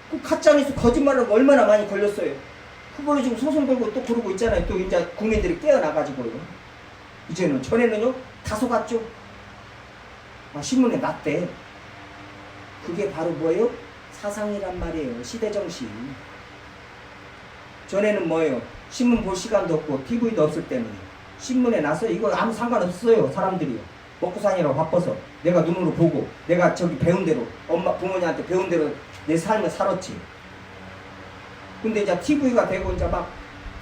그 가짜뉴스 거짓말을 얼마나 많이 걸렸어요. 그걸로 지금 소송 걸고 또 그러고 있잖아요. 또 이제 국민들이 깨어나가지고요. 이제는 전에는요 다 속았죠. 신문에 났대. 그게 바로 뭐예요? 사상이란 말이에요. 시대정신. 전에는 뭐예요? 신문 볼 시간도 없고 TV도 없을 때는 신문에 나서 이거 아무 상관없어요. 사람들이요. 먹고 사느라고 바빠서 내가 눈으로 보고 내가 저기 배운 대로 엄마 부모님한테 배운 대로 내 삶을 살았지. 근데 이제 TV가 되고 이제 막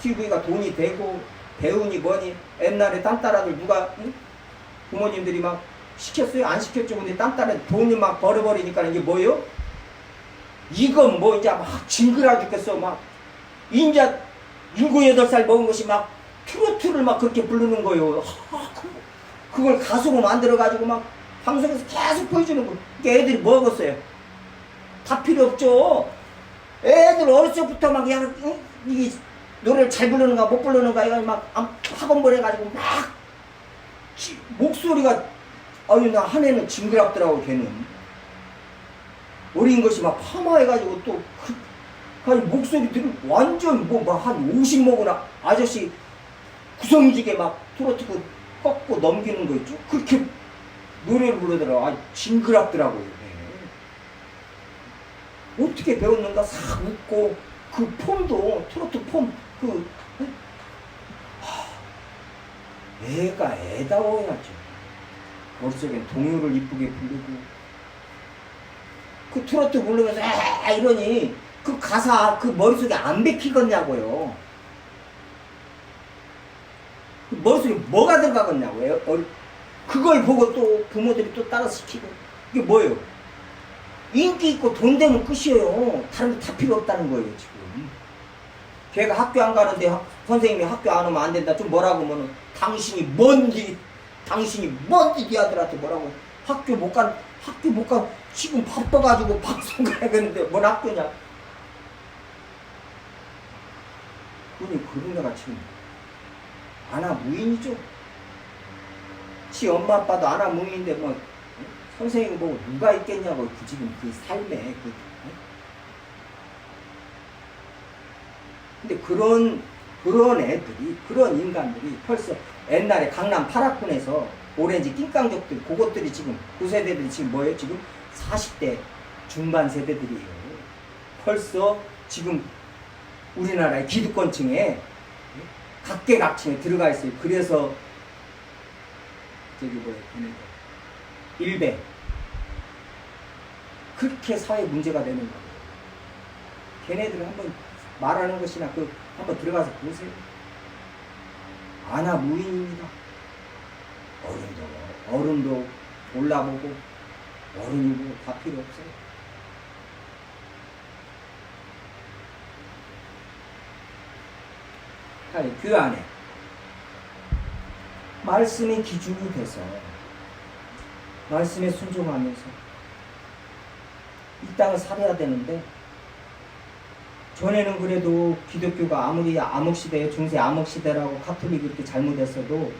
TV가 돈이 되고 배우니 뭐니 옛날에 딴따라들 누가 응? 부모님들이 막 시켰어요? 안 시켰죠. 근데 딴따라 돈이 막 벌어버리니까 이게 뭐예요? 이건 뭐 이제 막 징그러 죽겠어. 막 인자 7, 8살 먹은 것이 막 트로트를 막 그렇게 부르는 거예요. 그걸 가수로 만들어가지고 막 방송에서 계속 보여주는 거. 그러니까 애들이 뭐 하겠어요? 다 필요 없죠. 애들 어렸을 때부터 막 그냥 이 노래를 잘 부르는가 못 부르는가 이거 막 학원 보내가지고 막 목소리가 아유 나 한 해는 징그럽더라고. 걔는 어린 것이 막 파마해가지고 또 아니 목소리 들으면 완전 뭐 막 한 50 먹은 아저씨 구성지게 막 트로트 그 꺾고 넘기는 거 있죠. 그렇게 노래를 부르더라고. 아니 징그럽더라고요. 어떻게 배웠는가 싹 웃고 그 폼도 트로트 폼 그 애가 애다워야죠. 머릿속엔 동요를 이쁘게 부르고 그 트로트 부르면서 이러니 그 가사 그 머릿속에 안 bek히겠냐고요. 그 머릿속에 뭐가 들어가겠냐고요. 그걸 보고 또 부모들이 또 따라 시키고. 이게 뭐예요? 인기 있고 돈 되면 끝이에요. 다른 게 다 필요 없다는 거예요. 지금 걔가 학교 안 가는데 선생님이 학교 안 오면 안 된다. 좀 뭐라고 하면은 당신이 뭔지 네 아들한테 뭐라고 학교 못 간 지금 바빠가지고 방송 가야겠는데 뭔 학교냐. 그러니 그런 애가 지금 아나무인이죠. 지 엄마 아빠도 아나무인인데 뭐 선생님 보고 누가 있겠냐고. 그 지금 그 삶에 근데 그런 애들이 그런 인간들이 벌써 옛날에 강남 8학군에서 오렌지 낑깡족들 그것들이 지금 그 세대들이 지금 뭐예요? 지금 40대 중반 세대들이에요. 벌써 지금 우리나라의 기득권층에 각계각층에 들어가 있어요. 그래서 저기 뭐예요? 일배 그렇게 사회 문제가 되는 거예요. 걔네들은 한번 말하는 것이나 그 한번 들어가서 보세요. 아나무인입니다. 어른도 올라보고 어른이고 다 필요 없어요. 아니, 교회 안에 말씀의 기준이 돼서 말씀에 순종하면서 이 땅을 살아야 되는데 전에는 그래도 기독교가 아무리 암흑시대에 중세 암흑시대라고 카톨릭이 이렇게 잘못했어도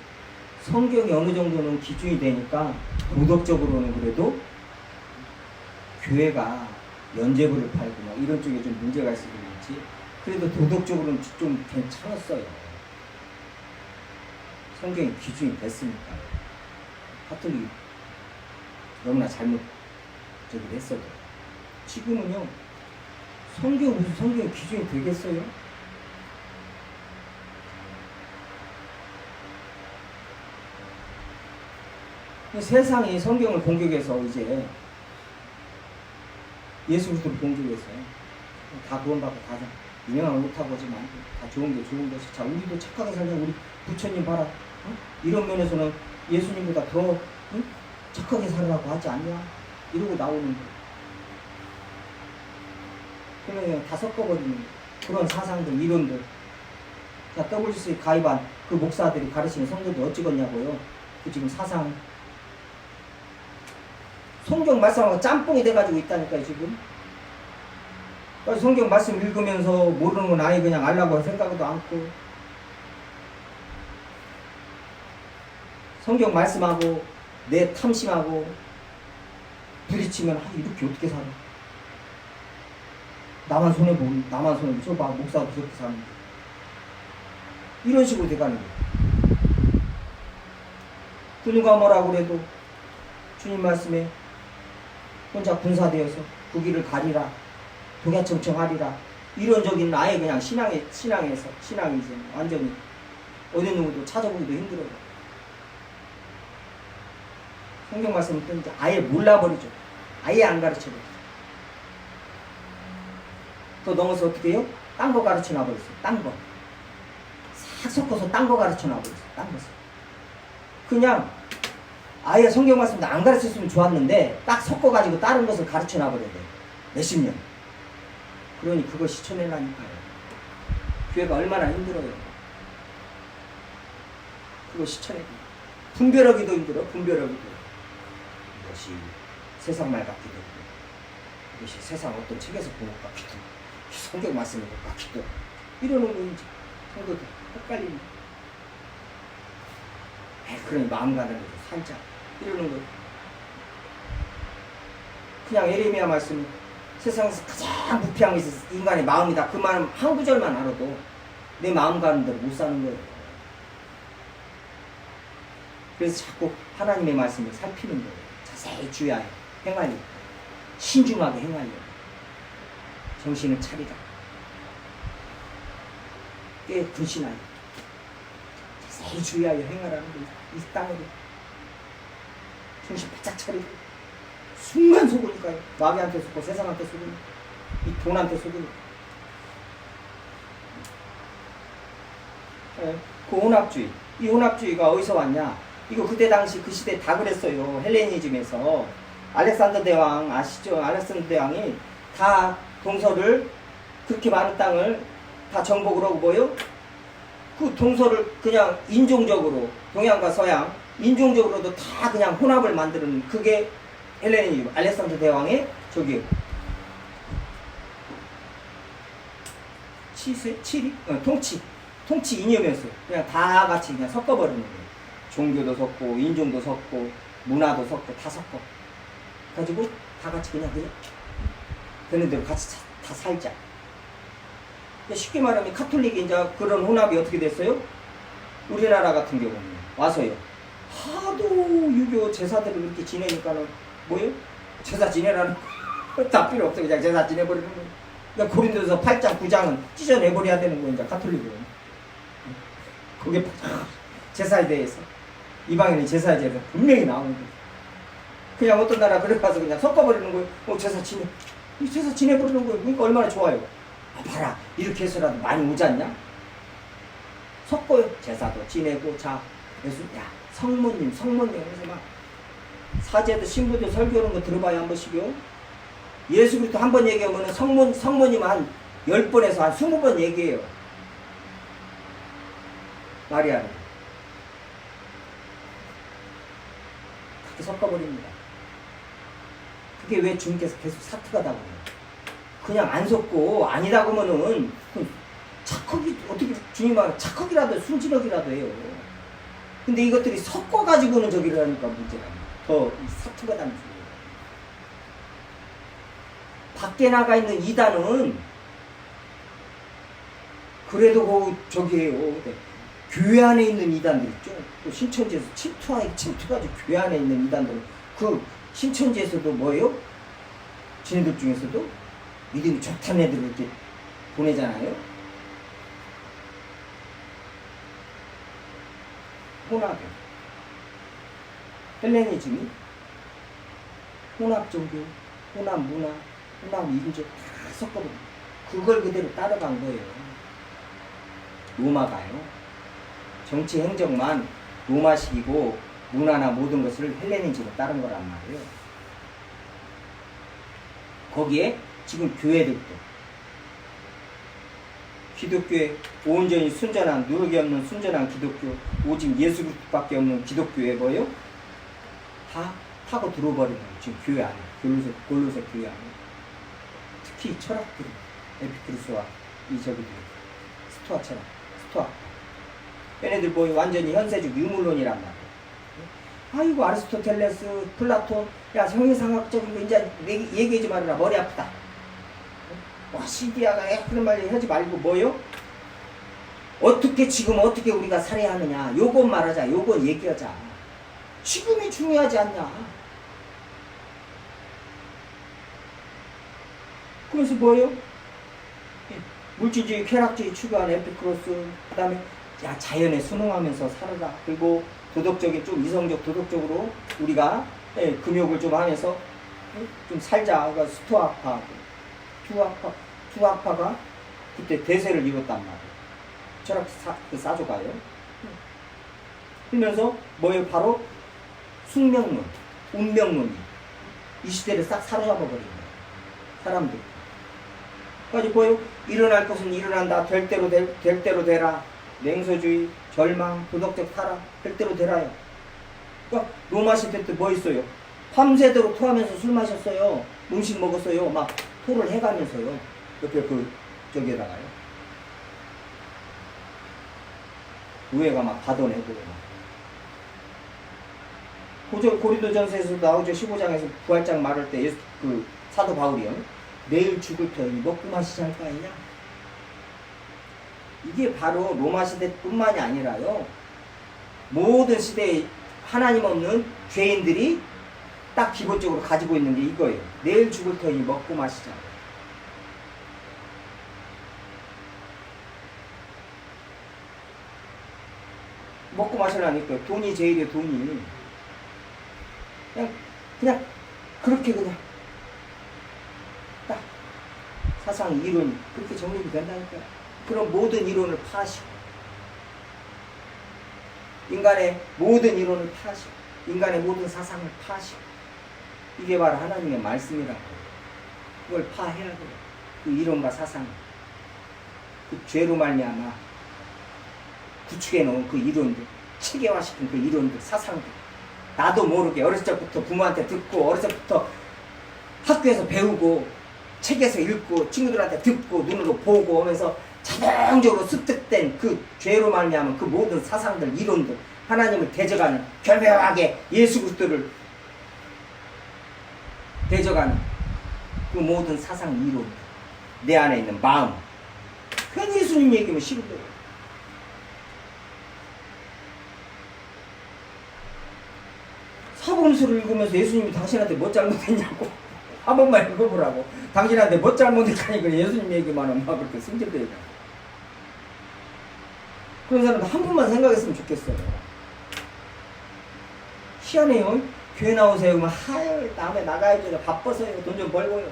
성경이 어느 정도는 기준이 되니까 도덕적으로는 그래도 교회가 연제부를 팔고 막 이런 쪽에 좀 문제가 있어서 그렇지 그래도 도덕적으로는 좀 괜찮았어요. 성경이 기준이 됐으니까 카톨릭이 너무나 잘못 저기 했어도 지금은요 무슨 성경 기준이 되겠어요? 세상이 성경을 공격해서 이제 예수 그리스도를 공격해서 다 구원받고 다 유명한 못하고 하지만 다 좋은 게 좋은 것이 자 우리도 착하게 살자. 우리 부처님 봐라. 이런 면에서는 예수님보다 더 착하게 살으라고 하지 않냐? 이러고 나오는 거예요. 그러면 다 섞어버리는 그런 사상들, 이론들. 자, WC 가입한 그 목사들이 가르치는 성도들 어찌겠냐고요. 그 지금 사상. 성경 말씀하고 짬뽕이 돼가지고 있다니까요, 지금. 성경 말씀 읽으면서 모르는 건 아예 그냥 알라고 생각도 않고. 성경 말씀하고 내 탐심하고 부딪히면 이렇게 어떻게 살아? 나만 손해보고, 나만 손해보고, 저 봐, 목사도 저렇게 사는데. 이런 식으로 돼가는 거예요. 그 누가 뭐라고 그래도 주님 말씀에 혼자 군사되어서 그 길을 가리라, 독야청청하리라, 이론적인 아예 그냥 신앙에서 신앙이 이제 완전히 어느 누구도 찾아보기도 힘들어요. 성경 말씀을 또 이제 아예 몰라버리죠. 아예 안 가르쳐버리죠. 또 넘어서 어떻게 해요? 딴 거 가르쳐 놔버렸어요. 딴 거. 싹 섞어서 딴 거 가르쳐 놔버렸어요. 딴 거. 그냥 아예 성경 말씀도 안 가르쳤으면 좋았는데 딱 섞어가지고 다른 것을 가르쳐 놔버려야 돼요. 몇십 년. 그러니 그걸 시쳐내라니까요. 교회가 얼마나 힘들어요. 그거 시쳐내기. 분별하기도 힘들어. 분별하기도. 이것이 세상 말 같기도 하고, 이것이 세상 어떤 책에서 본 것 같기도 하고, 성경 말씀인 것 같기도 하고, 이러는 거인지 성도들 헷갈리는. 그러니 마음 가는 거죠. 살짝 이러는 거. 그냥 예레미야 말씀, 세상에서 가장 부패한 것이 인간의 마음이다. 그 말 한 구절만 알아도 내 마음 가는 대로 못 사는 거예요. 그래서 자꾸 하나님의 말씀을 살피는 거예요. 자세히 주의하여 행하려, 신중하게 행하려, 정신을 차리라, 꽤 근신하여 자세히 주의하여 행하라는 거예요. 이 땅으로 정신 바짝 차리고, 순간 속으니까요. 마귀한테 속고 세상한테 속으니, 이 돈한테 속으니. 그 혼합주의, 이 혼합주의가 어디서 왔냐? 이거 그때 당시 그 시대 다 그랬어요. 헬레니즘에서. 알렉산더 대왕 아시죠? 알렉산더 대왕이 다 동서를, 그렇게 많은 땅을 다 정복을 하고 뭐요? 그 동서를 그냥 인종적으로, 동양과 서양 인종적으로도 다 그냥 혼합을 만드는, 그게 헬레니즘, 알렉산더 대왕의 저기 통치 이념이었어요. 그냥 다 같이 그냥 섞어버리는 거예요. 종교도 섞고, 인종도 섞고, 문화도 섞고, 다 섞어 가지고 다 같이 그냥 되는 대로 같이 다 살자. 쉽게 말하면 카톨릭이 이제 그런 혼합이 어떻게 됐어요? 우리나라 같은 경우는 와서요, 하도 유교 제사들을 이렇게 지내니까는 뭐예요? 제사 지내라는 거 다 필요 없어. 그냥 제사 지내버리는 거예요. 그러니까 고린도서 8장 9장은 찢어내버려야 되는 거예요. 이제 카톨릭은 그게 제사에 대해서, 이방인의 제사에 대해서 분명히 나오는 거예요. 그냥 어떤 나라 그래 가서 그냥 섞어버리는 거예요. 제사 지내버리는 거예요. 그러니까 얼마나 좋아요. 봐라, 이렇게 해서라도 많이 오지 않냐? 섞어요. 제사도 지내고. 자, 그래서 야, 성모님 해서 막 사제도 신부도 설교하는 거 들어봐야 한 번씩요. 예수 그리스도 한 번 얘기하면 성모님 한 10번에서 한 20번 얘기해요. 마리아를. 그렇게 섞어버립니다. 그게 왜 주님께서 계속 사투가 나고 그냥 안 섞고 아니다 그러면은 착하기, 어떻게 주님 말은 착하기라도 순진하기라도 해요. 근데 이것들이 섞어가지고는 저기를 하니까 문제가 더 사투가 나는 거예요. 밖에 나가 있는 이단은 그래도 저기에요. 교회 안에 있는 이단들 있죠. 또 신천지에서 침투가지고 교회 안에 있는 이단들은 그 신천지에서도 뭐예요? 지네들 중에서도 믿음이 좋다는 애들을 이렇게 보내잖아요. 혼합, 헬레니즘이 혼합 종교, 혼합 문화, 혼합 인종 다 섞어버려. 그걸 그대로 따라간 거예요. 로마가요. 정치 행정만 로마식이고 문화나 모든 것을 헬레니즘으로 따른 거란 말이에요. 거기에 지금 교회들도 기독교의 온전히 순전한, 누룩이 없는 순전한 기독교, 오직 예수 그리스도밖에 없는 기독교에 뭐예요? 다 타고 들어버리는 거예요. 지금 교회 안에, 골로새 교회 안에. 특히 철학들, 에피쿠르스와 이 저기들, 스토아 철학, 스토아. 얘네들 뭐 완전히 현세적 유물론이란 말이에요. 아이고 아리스토텔레스, 플라톤, 야 형이상학적인 거 이제 얘기하지 말아라. 머리 아프다. 와 시디아가 그런 말 하지 말고 뭐요? 어떻게 지금 어떻게 우리가 살아야 하느냐 요건 말하자. 요건 얘기하자. 지금이 중요하지 않냐. 그래서 뭐예요? 물질주의, 쾌락주의 추구하는 에피크로스. 그 다음에 야 자연에 순응하면서 살아라. 그리고 도덕적인 좀 이성적 도덕적으로 우리가 금욕을 좀 하면서 좀 살자. 그러니까 스토아파, 투아파가 그때 대세를 이뤘단 말이에요. 철학 그 사조가요. 그러면서 뭐예요? 바로 숙명론, 운명론이 이 시대를 싹 사로잡아 버린 거예요. 사람들. 그러니까 뭐예요? 일어날 것은 일어난다. 될 대로 될 대로 되라. 냉소주의, 절망, 도덕적 타락, 될 대로 되라요. 그러니까 로마 시대 때 뭐 있어요? 밤새도록 토하면서 술 마셨어요. 음식 먹었어요. 막 토를 해가면서요. 옆에 그 저기에다가요. 의회가 막 받아내고 막. 고린도전서에서 나오죠. 15장에서 부활장 말할 때 그 사도 바울이요. 내일 죽을 터이니 먹고 마시지 할 거 아니냐? 이게 바로 로마 시대뿐만이 아니라요. 모든 시대에 하나님 없는 죄인들이 딱 기본적으로 가지고 있는 게 이거예요. 내일 죽을 터이니 먹고 마시자. 먹고 마시라니까 돈이 제일이에요. 돈이. 그냥 그렇게 그냥 딱 사상 이론 그렇게 정립이 된다니까요. 그런 모든 이론을 파시고 인간의 모든 이론을 파시고 인간의 모든 사상을 파시고 이게 바로 하나님의 말씀이라고. 그걸 파해야 돼요. 그 이론과 사상, 그 죄로 말미암아 구축해 놓은 그 이론들, 체계화시킨 그 이론들, 사상들. 나도 모르게 어렸을 적부터 부모한테 듣고 어렸을 적부터 학교에서 배우고 책에서 읽고 친구들한테 듣고 눈으로 보고 하면서 자동적으로 습득된 그 죄로 말미암은 그 모든 사상들, 이론들, 하나님을 대적하는 결명하게 예수 그리스도를 대적하는 그 모든 사상, 이론, 내 안에 있는 마음. 괜히 예수님 얘기면 싫은데요. 사복음서를 읽으면서 예수님이 당신한테 뭐 잘못했냐고 한 번만 읽어보라고. 당신한테 뭐 잘못했다니까 예수님 얘기만 하면 막 그렇게 승질대요. 그런 사람도 한 번만 생각했으면 좋겠어요. 희한해요. 교회 나오세요. 그러면 하여 다음에 나가야죠. 바빠서요. 돈 좀 벌고요.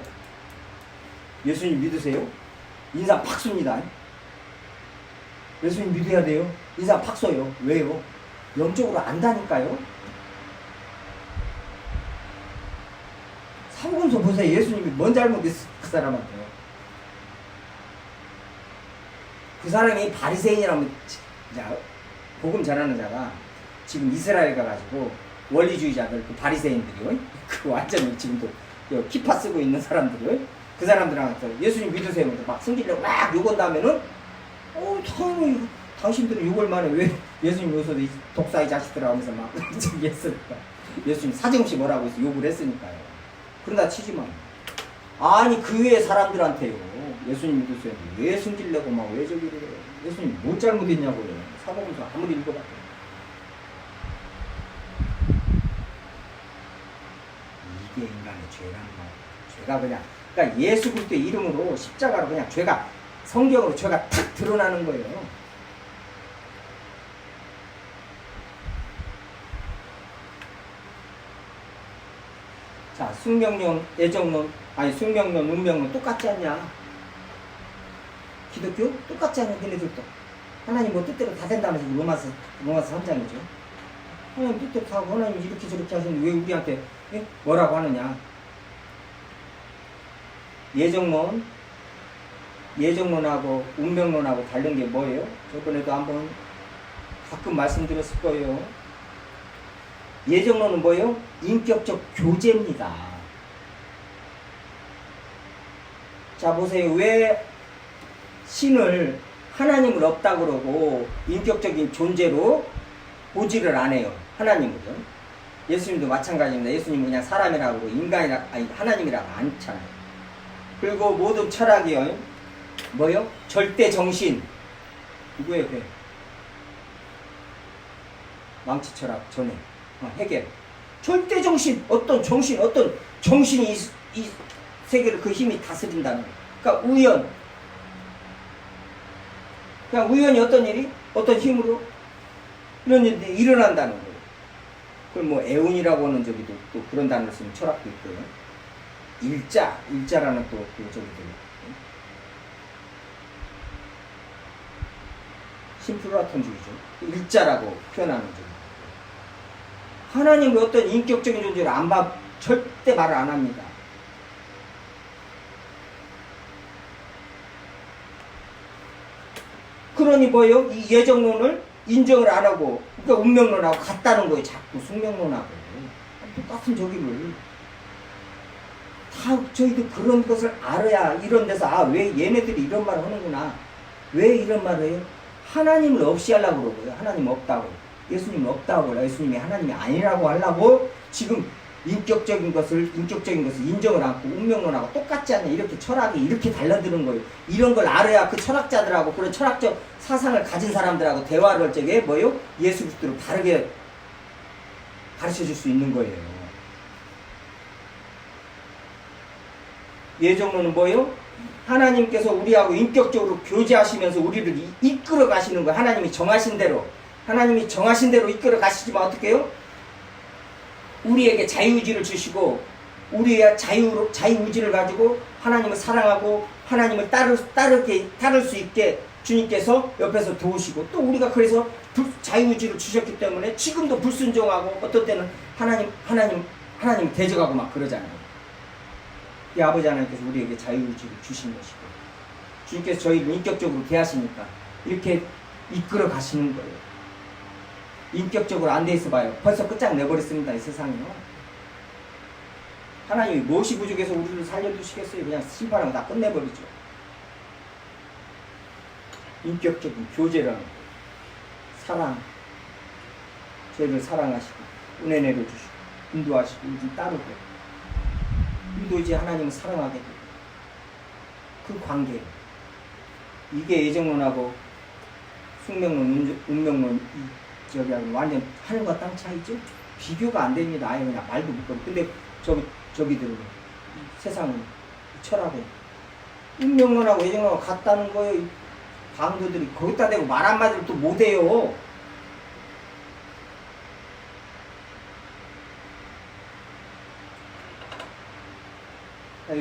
예수님 믿으세요? 인상 팍 쏩니다. 예수님 믿어야 돼요. 인상 팍 쏘요. 왜요? 영적으로 안다니까요. 사복음서 보세요. 예수님이 뭔 잘못했어 그 사람한테요. 그 사람이 바리새인이라면 복음 전하는 자가 지금 이스라엘 가가지고 원리주의자들 그 바리새인들이요. 그 완전히 지금도 키파 쓰고 있는 사람들이요. 그 사람들한테 예수님 믿으세요. 막 승질내고 막 욕한 다음에는 당연히 당신들은 욕을 만해 왜 예수님 여기서도 독사 이 자식들아 하면서 막 저기 했으니까 예수님 사정없이 뭐라고 해서 욕을 했으니까요. 그러다 치지만 아니 그 외의 사람들한테요 예수님 믿으세요 왜 승질내고 막 왜 저기를 해요. 예수님 뭘 잘못했냐고요. 사복음서 아무리 읽어봐도 이게 인간의 죄라는 거예요. 죄가 그러니까 예수 그리스도의 이름으로 십자가로 그냥 죄가 성경으로 죄가 탁 드러나는 거예요. 자, 숙명론, 애정론, 숙명론, 운명론 똑같지 않냐? 기독교? 똑같지 않냐, 걔네들도. 하나님 뭐 뜻대로 다 된다면서 로마서 3장이죠. 하나님 뜻대로 다 하고 하나님 이렇게 저렇게 하시는데 왜 우리한테 뭐라고 하느냐? 예정론하고 운명론하고 다른 게 뭐예요? 저번에도 한번 가끔 말씀드렸을 거예요. 예정론은 뭐예요? 인격적 교제입니다. 자 보세요. 왜 신을 하나님을 없다 그러고 인격적인 존재로 보지를 안 해요. 하나님을요. 예수님도 마찬가지입니다. 예수님은 그냥 사람이라고 인간이라 하나님이라고 않잖아요. 그리고 모든 철학이요. 뭐요? 절대 정신. 누구예요? 그게? 망치 철학 전에 해겔. 절대 정신. 어떤 정신이 이 세계를 그 힘이 다스린다는 거예요. 그러니까 우연. 그냥 우연히 어떤 일이 어떤 힘으로 이런 일이 일어난다는 거예요. 그걸 뭐 애운이라고 하는 저기도 또 그런 단어를 쓰는 철학도 있고요. 일자라는 또 그 저기도 심플라톤주의죠. 일자라고 표현하는 점. 하나님의 어떤 인격적인 존재를 절대 말을 안 합니다. 그러니 뭐예요? 이 예정론을 인정을 안 하고, 그러니까 운명론하고 같다는 거예요. 자꾸 숙명론하고. 똑같은 저기를. 다 저희도 그런 것을 알아야 이런 데서 왜 얘네들이 이런 말을 하는구나. 왜 이런 말을 해요? 하나님을 없이 하려고 그러고요. 하나님 없다고. 예수님 없다고. 예수님이 하나님이 아니라고 하려고 지금 인격적인 것을 인정을 않고 운명론하고 똑같지 않냐. 이렇게 철학이 이렇게 달라드는 거예요. 이런 걸 알아야 그 철학자들하고 그런 철학적 사상을 가진 사람들하고 대화를 할 적에 뭐예요? 예수 그리스도를 바르게 가르쳐 줄 수 있는 거예요. 예정론은 뭐예요? 하나님께서 우리하고 인격적으로 교제하시면서 우리를 이끌어 가시는 거예요. 하나님이 정하신 대로 이끌어 가시지만 어떻게 해요? 우리에게 자유의지를 주시고 우리의 자유의지를 가지고 하나님을 사랑하고 하나님을 따를 수 있게 주님께서 옆에서 도우시고 또 우리가 그래서 자유의지를 주셨기 때문에 지금도 불순종하고 어떤 때는 하나님 대적하고 막 그러잖아요. 이 아버지 하나님께서 우리에게 자유의지를 주신 것이고 주님께서 저희를 인격적으로 대하시니까 이렇게 이끌어 가시는 거예요. 인격적으로 안 돼 있어 봐요. 벌써 끝장내버렸습니다. 이 세상이요. 하나님이 무엇이 부족해서 우리를 살려두시겠어요? 그냥 심판하고 다 끝내버리죠. 인격적인 교제라는 거예요. 사랑. 저희를 사랑하시고 은혜 내려주시고 인도하시고 우리 따르고 우리도 이제 하나님을 사랑하게 되고 그 관계 이게 예정론하고 숙명론, 운명론 저기 완전 하늘과 땅 차이죠. 비교가 안 됩니다. 아예 그냥 말도 못하고. 근데 저기들은 세상은 철학은 운명론하고 예정론하고 같다는 거예요. 이 강도들이 거기다 대고 말 한마디를 또 못해요.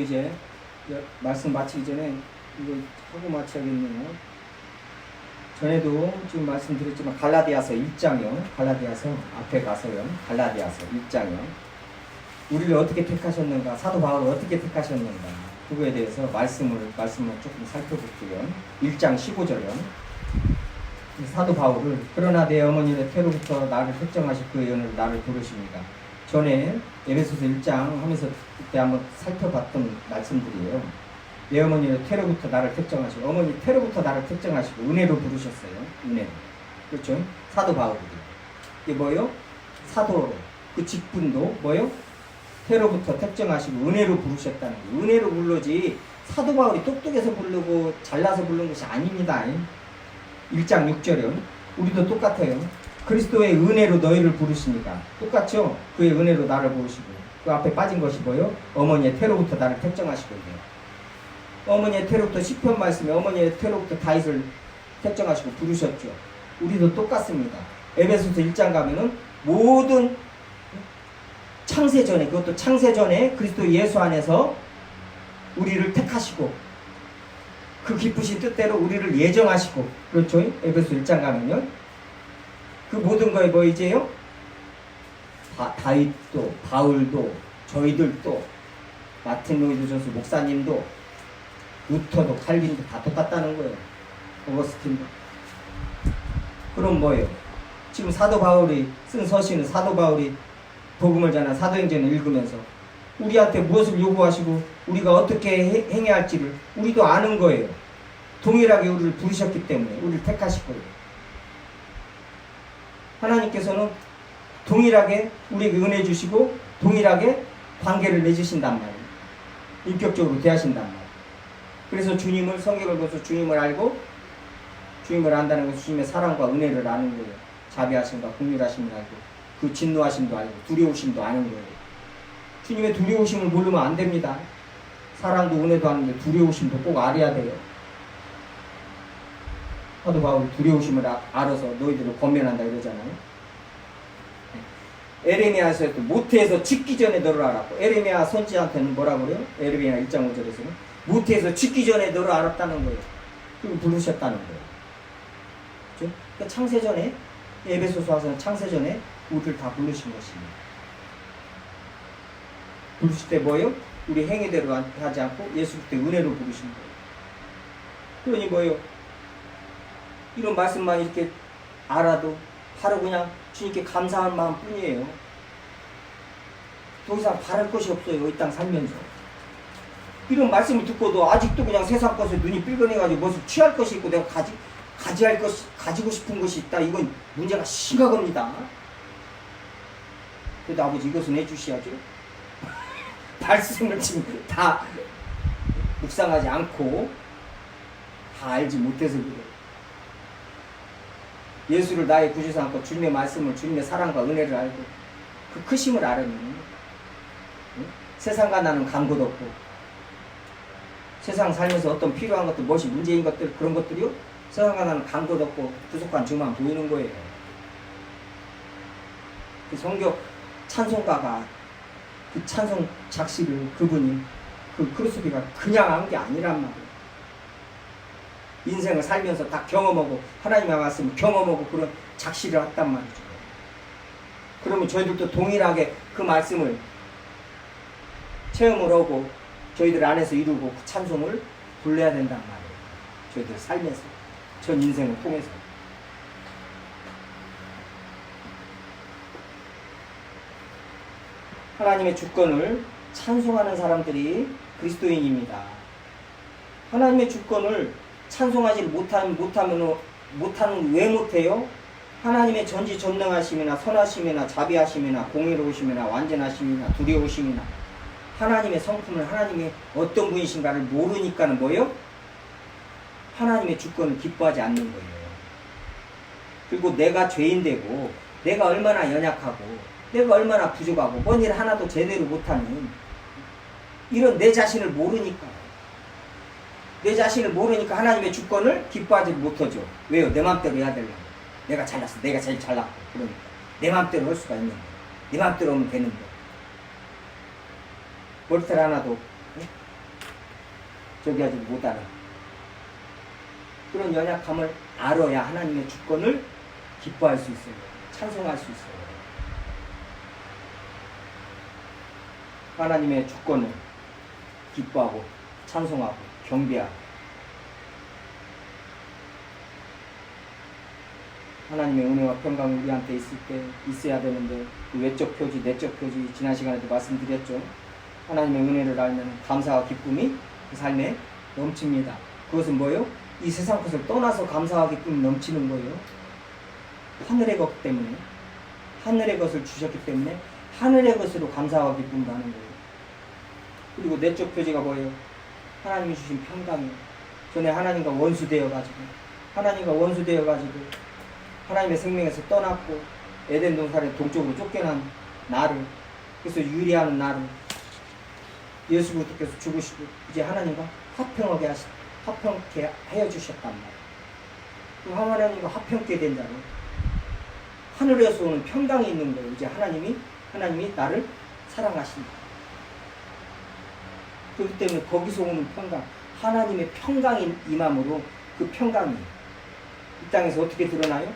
이제 말씀 마치기 전에 이거 하고 마쳐야겠네요. 전에도 지금 말씀드렸지만 갈라디아서 1장이요. 갈라디아서 앞에 가서요. 갈라디아서 1장이요. 우리를 어떻게 택하셨는가? 사도 바울을 어떻게 택하셨는가? 그거에 대해서 말씀을 조금 살펴볼게요. 1장 15절이요. 사도 바울을 그러나 내 어머니의 태로부터 나를 택정하실 그의 연을 나를 부르십니다. 전에 에베소서 1장 하면서 그때 한번 살펴봤던 말씀들이에요. 내 어머니의 태로부터 나를 택정하시고 어머니 태로부터 나를 택정하시고 은혜로 부르셨어요. 은혜로. 그렇죠? 사도 바울이. 이게 뭐예요? 사도로. 그 직분도 뭐예요? 태로부터 택정하시고 은혜로 부르셨다는 거예요. 은혜로 불러지 사도 바울이 똑똑해서 부르고 잘나서 부른 것이 아닙니다. 1장 6절이요. 우리도 똑같아요. 그리스도의 은혜로 너희를 부르시니까 똑같죠? 그의 은혜로 나를 부르시고 그 앞에 빠진 것이 뭐예요? 어머니의 태로부터 나를 택정하시고 있네요. 어머니의 태로부터 시편 말씀에 어머니의 태로부터 다윗을 택정하시고 부르셨죠. 우리도 똑같습니다. 에베소서 1장 가면은 모든 창세전에 그것도 창세전에 그리스도 예수 안에서 우리를 택하시고 그 기쁘신 뜻대로 우리를 예정하시고 그렇죠. 에베소 1장 가면요. 그 모든 거에 뭐 이제요? 다윗도 바울도 저희들도 마틴 로이드 존스 목사님도 루터도 칼빈도 다 똑같다는 거예요. 오거스틴도. 그럼 뭐예요? 지금 사도 바울이 쓴 서신은 사도 바울이 복음을 전한 사도행전을 읽으면서 우리한테 무엇을 요구하시고 우리가 어떻게 행해야 할지를 우리도 아는 거예요. 동일하게 우리를 부르셨기 때문에 우리를 택하실 거예요. 하나님께서는 동일하게 우리에게 은혜 주시고 동일하게 관계를 맺으신단 말이에요. 인격적으로 대하신단 말이에요. 그래서 주님을 성경을 보면서 주님을 알고 주님을 안다는 것은 주님의 사랑과 은혜를 아는 거예요. 자비하심과 긍휼하심을 알고 그 진노하심도 알고 두려우심도 아는 거예요. 주님의 두려우심을 모르면 안 됩니다. 사랑도 은혜도 아는데 두려우심도 꼭 알아야 돼요. 사도 바울이 두려우심을 알아서 너희들을 권면한다 이러잖아요. 에레미야에서도 모태에서 짓기 전에 너를 알았고, 에레미야 선지한테는 뭐라고 그래요? 에레미야 1장 5절에서는 모태에서 짓기 전에 너를 알았다는 거예요. 그리고 부르셨다는 거예요. 그렇죠? 그러니까 창세전에, 에베소서 와서는 창세전에 우리를 다 부르신 것입니다. 부르실 때 뭐예요? 우리 행위대로 하지 않고 예수 그리스도의 은혜로 부르신 거예요. 그러니 뭐예요? 이런 말씀만 이렇게 알아도 바로 그냥 주님께 감사한 마음 뿐이에요. 더 이상 바랄 것이 없어요. 이 땅 살면서. 이런 말씀을 듣고도 아직도 그냥 세상 것에 눈이 삘거해가지고 무슨 취할 것이 있고 내가 가지고 싶은 것이 있다. 이건 문제가 심각합니다. 그래도 아버지 이것은 해주셔야죠. 말씀을 지금 다 묵상하지 않고 다 알지 못해서 그래요. 예수를 나의 구주 삼고 주님의 말씀을 주님의 사랑과 은혜를 알고 그 크심을 알으면 세상과 나는 간 곳 없고 세상 살면서 어떤 필요한 것들 무엇이 문제인 것들 그런 것들이요 세상과 나는 간 곳 없고 부족한 저만 보이는 거예요. 그 성경 찬송가가 그 찬송 작시를 그분이 그 크루스비가 그냥 한 게 아니란 말이에요. 인생을 살면서 다 경험하고 하나님의 말씀을 경험하고 그런 작시를 했단 말이죠. 그러면 저희들도 동일하게 그 말씀을 체험을 하고 저희들 안에서 이루고 그 찬송을 불러야 된단 말이에요. 저희들 삶에서 전 인생을 통해서. 하나님의 주권을 찬송하는 사람들이 그리스도인입니다. 하나님의 주권을 찬송하지 못하는 왜 못해요? 하나님의 전지전능하심이나 선하심이나 자비하심이나 공의로우심이나 완전하심이나 두려우심이나 하나님의 성품을 하나님의 어떤 분이신가를 모르니까는 뭐예요? 하나님의 주권을 기뻐하지 않는 거예요. 그리고 내가 죄인되고 내가 얼마나 연약하고 내가 얼마나 부족하고 뭔 일 하나도 제대로 못하는 이런 내 자신을 모르니까 내 자신을 모르니까 하나님의 주권을 기뻐하지 못하죠. 왜요? 내 맘대로 해야 되려고. 내가 잘났어. 내가 제일 잘났고. 그러니까. 내 맘대로 할 수가 있는데. 내 맘대로 하면 되는데. 머리털 하나도 저기 하지 못하는 그런 연약함을 알아야 하나님의 주권을 기뻐할 수 있어요. 찬송할 수 있어요. 하나님의 주권을 기뻐하고 찬송하고 경배하고 하나님의 은혜와 평강이 우리한테 있을 때 있어야 되는데 그 외적 표지, 내적 표지 지난 시간에도 말씀드렸죠. 하나님의 은혜를 알면 감사와 기쁨이 그 삶에 넘칩니다. 그것은 뭐예요? 이 세상 것을 떠나서 감사와 기쁨이 넘치는 거예요. 하늘의 것 때문에 하늘의 것을 주셨기 때문에 하늘의 것으로 감사와 기쁨을 하는 거예요. 그리고 내적 표지가 뭐예요? 하나님이 주신 평강이에요. 전에 하나님과 원수되어가지고 하나님의 생명에서 떠났고 에덴 동산의 동쪽으로 쫓겨난 나를 그래서 유리하는 나를 예수 그리스도께서 죽으시고 이제 하나님과 화평하게 하여 주셨단 말이에요. 그 하나님과 화평케 된 자로 하늘에서 오는 평강이 있는 거예요. 이제 하나님이 나를 사랑하신다. 그렇기 때문에 거기서 오는 평강, 하나님의 평강이 임함으로 그 평강이 이 땅에서 어떻게 드러나요?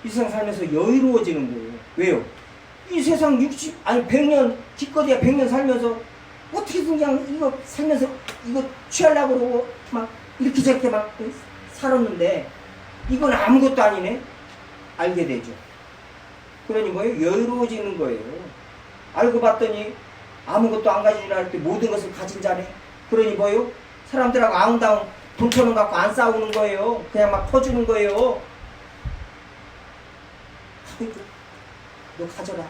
이 세상 살면서 여유로워지는 거예요. 왜요? 이 세상 100년, 기껏해야 100년 살면서 어떻게든 그냥 이거 살면서 이거 취하려고 그러고 막 이렇게 저렇게 막 살았는데 이건 아무것도 아니네? 알게 되죠. 그러니 뭐예요? 여유로워지는 거예요. 알고 봤더니 아무것도 안 가진 줄 알 때 모든 것을 가진 자네. 그러니 뭐예요? 사람들하고 아웅다웅 돈 천원 갖고 안 싸우는 거예요. 그냥 막 퍼주는 거예요. 너 가져라.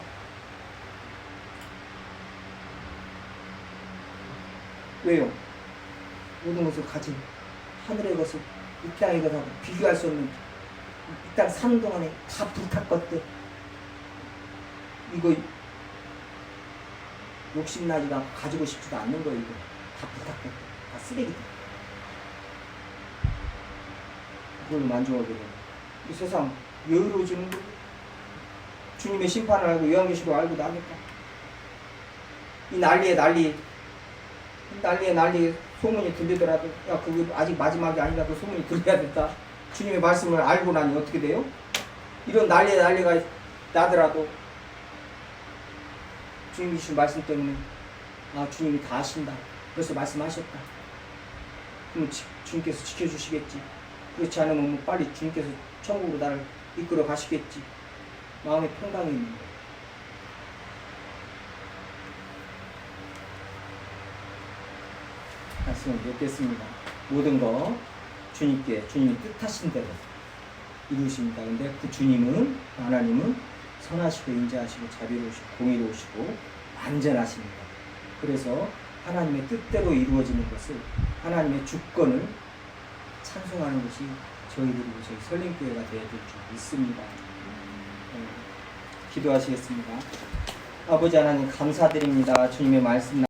왜요? 모든 것을 가진 하늘의 것을 이 땅의 것하고 비교할 수 없는 이 땅 사는 동안에 다 불탈 것들, 이거 욕심나지도 않고 가지고 싶지도 않는 거예요. 이거 다 불탈 것들, 다 쓰레기들. 그걸로 만족하게 돼요. 이 세상 여유로워지는 거, 주님의 심판을 알고 요한계시록 알고 나니까 이 난리에 난리 소문이 들리더라도, 야 그게 아직 마지막이 아니라도 소문이 들려야 된다. 주님의 말씀을 알고 나니 어떻게 돼요? 이런 난리가 나더라도 주님이 주신 말씀 때문에 아 주님이 다 아신다, 그래서 말씀하셨다, 그럼 주님께서 지켜주시겠지. 그렇지 않으면 뭐 빨리 주님께서 천국으로 나를 이끌어 가시겠지. 마음의 평강이 있는 거예요. 말씀을 맺겠습니다. 모든 거 주님이 뜻하신 대로 이루십니다. 근데 그 주님은, 하나님은 선하시고 인자하시고 자비로우시고 공의로우시고 완전하십니다. 그래서 하나님의 뜻대로 이루어지는 것을, 하나님의 주권을 찬송하는 것이 저희들이고 저희 설림교회가 되어야 될 줄 믿습니다. 기도하시겠습니다. 아버지 하나님 감사드립니다. 주님의 말씀